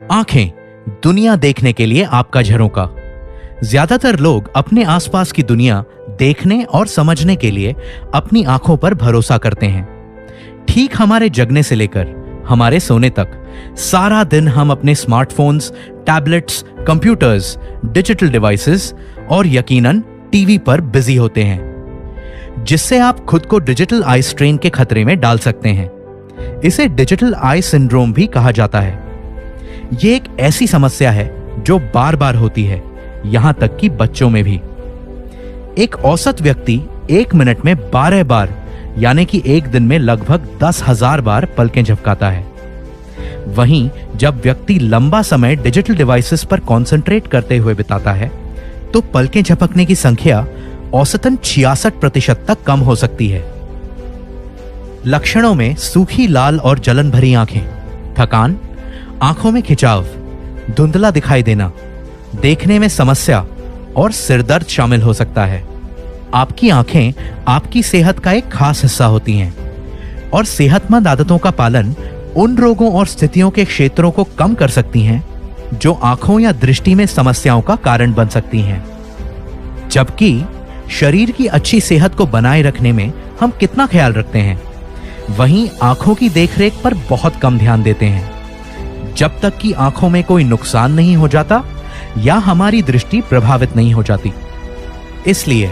आंखें दुनिया देखने के लिए आपका झरोका। ज्यादातर लोग अपने आसपास की दुनिया देखने और समझने के लिए अपनी आंखों पर भरोसा करते हैं। ठीक हमारे जगने से लेकर हमारे सोने तक सारा दिन हम अपने smartphones, tablets, computers, digital devices और यकीनन टीवी पर बिजी होते हैं, जिससे आप खुद को डिजिटल आई स्ट्रेन के खतरे में डाल सकते हैं। इसे डिजिटल आई सिंड्रोम भी कहा जाता है। यह एक ऐसी समस्या है जो बार बार होती है, यहां तक कि बच्चों में भी। एक औसत व्यक्ति 1 मिनट में 12 बार यानी कि एक दिन में लगभग 10,000 बार पलकें झपकाता है। वहीं जब व्यक्ति लंबा समय डिजिटल डिवाइसेस पर कंसंट्रेट करते हुए बिताता है तो पलकें झपकने की संख्या औसतन 66% तक कम हो सकती है। लक्षणों में सूखी लाल और जलन भरी आंखें, थकान, आंखों में खिंचाव, धुंधला दिखाई देना, देखने में समस्या और सिरदर्द शामिल हो सकता है। आपकी आंखें आपकी सेहत का एक खास हिस्सा होती हैं और सेहतमंद आदतों का पालन उन रोगों और स्थितियों के क्षेत्रों को कम कर सकती हैं जो आंखों या दृष्टि में समस्याओं का कारण बन सकती हैं। जबकि शरीर की अच्छी सेहत को बनाए रखने में हम कितना ख्याल रखते हैं, वहीं आंखों की देखरेख पर बहुत कम ध्यान देते हैं, जब तक कि आंखों में कोई नुकसान नहीं हो जाता या हमारी दृष्टि प्रभावित नहीं हो जाती। इसलिए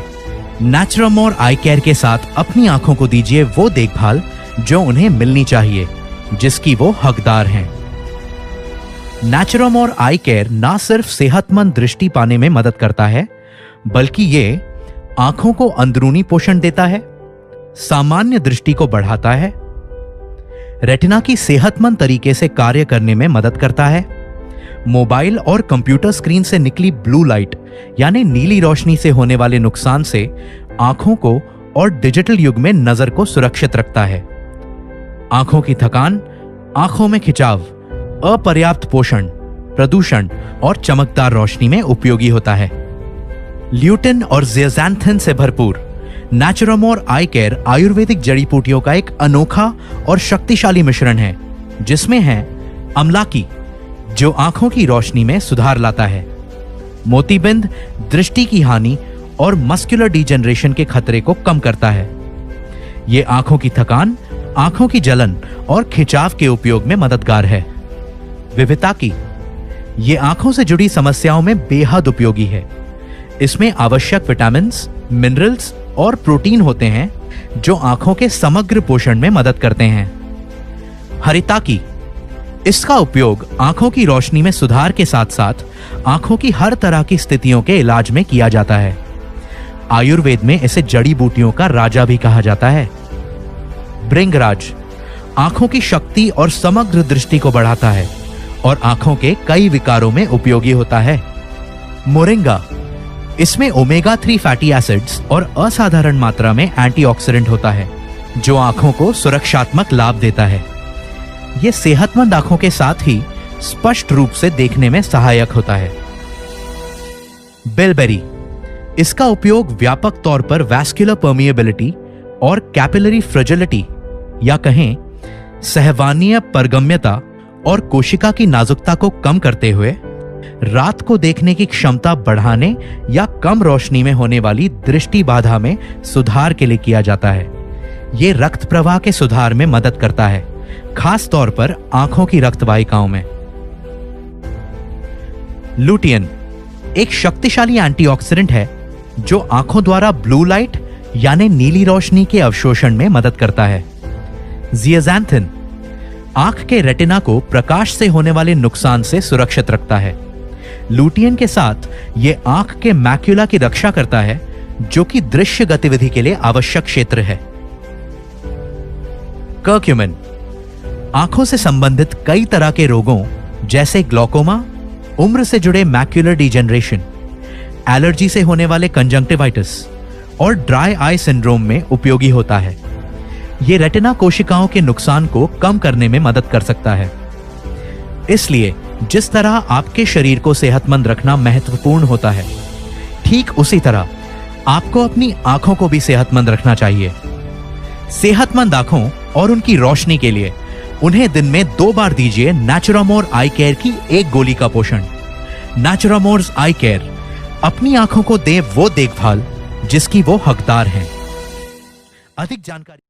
नेचुरमोर आई केयर के साथ अपनी आंखों को दीजिए वो देखभाल जो उन्हें मिलनी चाहिए, जिसकी वो हकदार हैं। नेचुरमोर आई केयर ना सिर्फ सेहतमंद दृष्टि पाने में मदद करता है, बल्कि ये आंखों को अंदरूनी पोषण देता है, सामान्य दृष्टि को बढ़ाता है, रेटिना की सेहतमंद तरीके से कार्य करने में मदद करता है, मोबाइल और कंप्यूटर स्क्रीन से निकली ब्लू लाइट यानी नीली रोशनी से होने वाले नुकसान से आंखों को और डिजिटल युग में नजर को सुरक्षित रखता है। आंखों की थकान, आंखों में खिंचाव, अपर्याप्त पोषण, प्रदूषण और चमकदार रोशनी में उपयोगी होता है। ल्यूटिन और ज़ेज़ैंथिन से भरपूर नेचुरमोर आई केयर आयुर्वेदिक जड़ी बूटियों का एक अनोखा और शक्तिशाली मिश्रण है, जिसमें है अमलाकी जो आंखों की रोशनी में सुधार लाता है, मोतीबिंद दृष्टि की हानि और मस्कुलर डिजेनरेशन के खतरे को कम करता है। यह आंखों की थकान, आंखों की जलन और खिंचाव के उपयोग में मददगार है। विविताकी ये आंखों से जुड़ी समस्याओं में बेहद उपयोगी है। इसमें आवश्यक विटामिन्स, मिनरल्स और प्रोटीन होते हैं जो आंखों के समग्र पोषण में मदद करते हैं। हरिताकी इसका उपयोग आंखों की रोशनी में सुधार के साथ साथ आंखों की हर तरह की स्थितियों के इलाज में किया जाता है। आयुर्वेद में इसे जड़ी बूटियों का राजा भी कहा जाता है। भृंगराज आंखों की शक्ति और समग्र दृष्टि को बढ़ाता है और आंखों के कई विकारों में उपयोगी होता है। मोरिंगा इसमें ओमेगा 3 फैटी एसिड्स और असाधारण मात्रा में एंटीऑक्सीडेंट होता है जो आंखों को सुरक्षात्मक लाभ देता है। यह सेहतमंद आंखों के साथ ही स्पष्ट रूप से देखने में सहायक होता है। बिलबेरी इसका उपयोग व्यापक तौर पर वैस्कुलर परमिएबिलिटी और कैपिलरी फ्रेजिलिटी या कहें सहवानीय परगम्यता और कोशिका की नाजुकता को कम करते हुए रात को देखने की क्षमता बढ़ाने या कम रोशनी में होने वाली दृष्टि बाधा में सुधार के लिए किया जाता है। यह रक्त प्रवाह के सुधार में मदद करता है, खास तौर पर आंखों की रक्त वाहिकाओं में। लुटियन एक शक्तिशाली एंटीऑक्सीडेंट है जो आंखों द्वारा ब्लू लाइट यानी नीली रोशनी के अवशोषण में मदद करता है। ज़ेज़ैंथिन आंख के रेटिना को प्रकाश से होने वाले नुकसान से सुरक्षित रखता है। लुटियन के साथ यह आंख के मैक्युला की रक्षा करता है, जो कि दृश्य गतिविधि के लिए आवश्यक क्षेत्र है। कर्क्यूमिन आंखों से संबंधित कई तरह के रोगों जैसे ग्लौकोमा, उम्र से जुड़े मैक्युलर डिजेनरेशन, एलर्जी से होने वाले कंजंक्टिवाइटिस और ड्राई आई सिंड्रोम में उपयोगी होता है। यह रेटिना कोशिकाओं के नुकसान को कम करने में मदद कर सकता है। इसलिए जिस तरह आपके शरीर को सेहतमंद रखना महत्वपूर्ण होता है, ठीक उसी तरह आपको अपनी आंखों को भी सेहतमंद रखना चाहिए। सेहतमंद आंखों और उनकी रोशनी के लिए उन्हें दिन में 2 बार दीजिए नेचुरामोर आई केयर की 1 गोली का पोषण। नेचुरामोर्स आई केयर, अपनी आंखों को दे वो देखभाल जिसकी वो हकदार हैं। अधिक जानकारी